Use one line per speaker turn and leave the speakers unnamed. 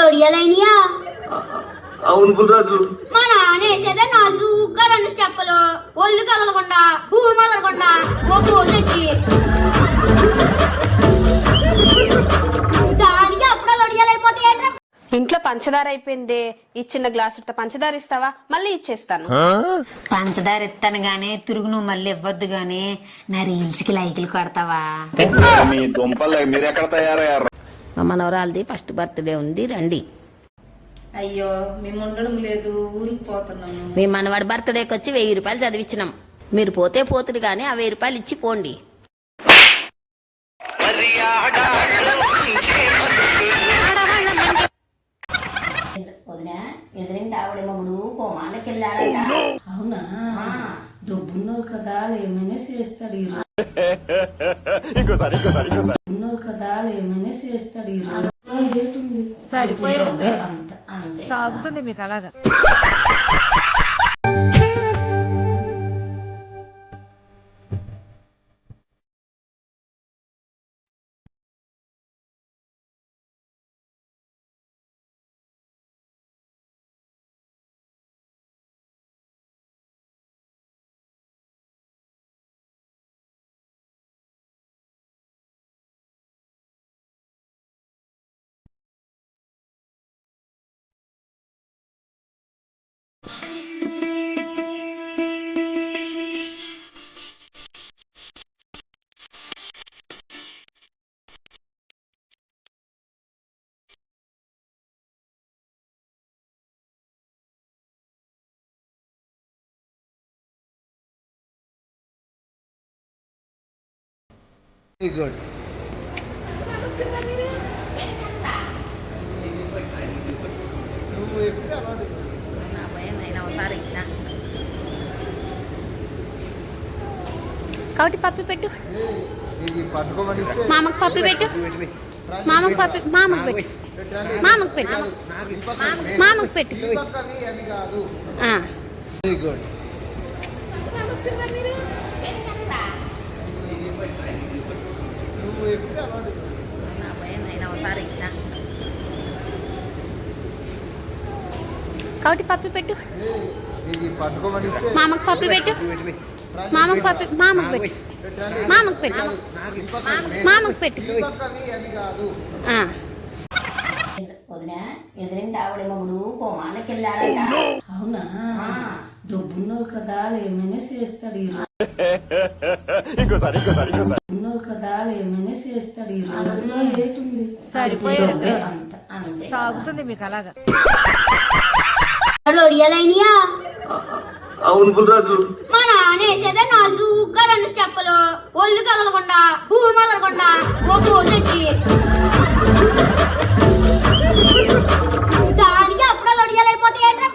ఒడియాలైనయా?
అవును బుల్రాజు.
మా నానేసేదే నాజుగా 2 స్టెప్పులు, ఒళ్ళు కదలకుండా భూమి కదలకుండా ఓ పోజెట్టి దానికి అప్పుడే ఒడియాలైపోతాయి.
ఇంట్లో పంచదార అయిపోయింది. ఈ చిన్న గ్లాసు పంచదార ఇస్తావా? మళ్ళీ ఇచ్చేస్తాను.
పంచదార ఇస్తాను గానీ తిరుగు నువ్వు మళ్ళీ ఇవ్వద్దు గానీ నా రీల్స్ కి లైకులు కొడతావా?
మీ దుంపలు మీరెక్కడ తయారయ్యారు?
మా మనవరాలది ఫస్ట్ బర్త్డే ఉంది, రండి.
అయ్యో మేము ఉండడం లేదు, ఊరికి పోతున్నాము.
మీ మనవాడి బర్త్డేకి వచ్చి 1000 రూపాయలు చదివించినాం. మీరు పోతే పోతురు గానీ ఆ 1000 రూపాయలు ఇచ్చి పోండి. వదినా, ఎదురింటి ఆవిడ మొగుడు కోమాలకి వెళ్ళాడట.
అవునా? డబ్బున్నోళ్ళు కదా ఏమైనా చేస్తాడు ఈ రోజు. డబ్బున్నోళ్ళు కదా ఏమైనా చేస్తాడు ఈ రోజు.
సరిపోయింది.
అంతే
సాగుతుంది మీకు అలాగా.
గుడ్. నువ్వు ఎక్కితే అలాంటి
నా భయం అయినా ఒకసారి ఎక్కినా.
కాబట్టి పప్పి పెట్టు.
ఇది పట్టుకోమని ఇస్తే
మామకు పప్పి పెట్టు. మామకు పప్పి, మామకు పెట్టు. మామకు పెట్టు. మామకు పెట్టు.
పక్కని అది కాదు. గుడ్. నువ్వు ఎక్కితే అలాంటి
నా భయం అయినా ఒకసారి ఎక్కినా.
కాబట్టి పప్పి పెట్టు.
ఇది పట్టుకోమని ఇస్తే
మామకు పప్పి పెట్టు. మామకు పప్పి, మామకు పెట్టు. మామకు పెట్టు. మామకు పెట్టు.
పక్కని అది కాదు.
వదినా, ఎదురింటి ఆవిడ మొగుడు కోమాలకి వెళ్ళాడట.
అవునా? డబ్బున్నోళ్ళు కదా ఏమైనా చేస్తాడు ఈ రోజు. డబ్బున్నోళ్ళు కదా ఏమైనా చేస్తాడు ఈ రోజులో. ఏటుంది?
సరిపోయింది.
అంతే
సాగుతుంది మీకు అలాగా.
ఒడియాలైనయా?
అవును బుల్రాజు.
మా నానేసేదే నాజుగా 2 స్టెప్పులు, ఒళ్ళు కదలకుండా భూమి కదలకుండా ఓ పోజెట్టి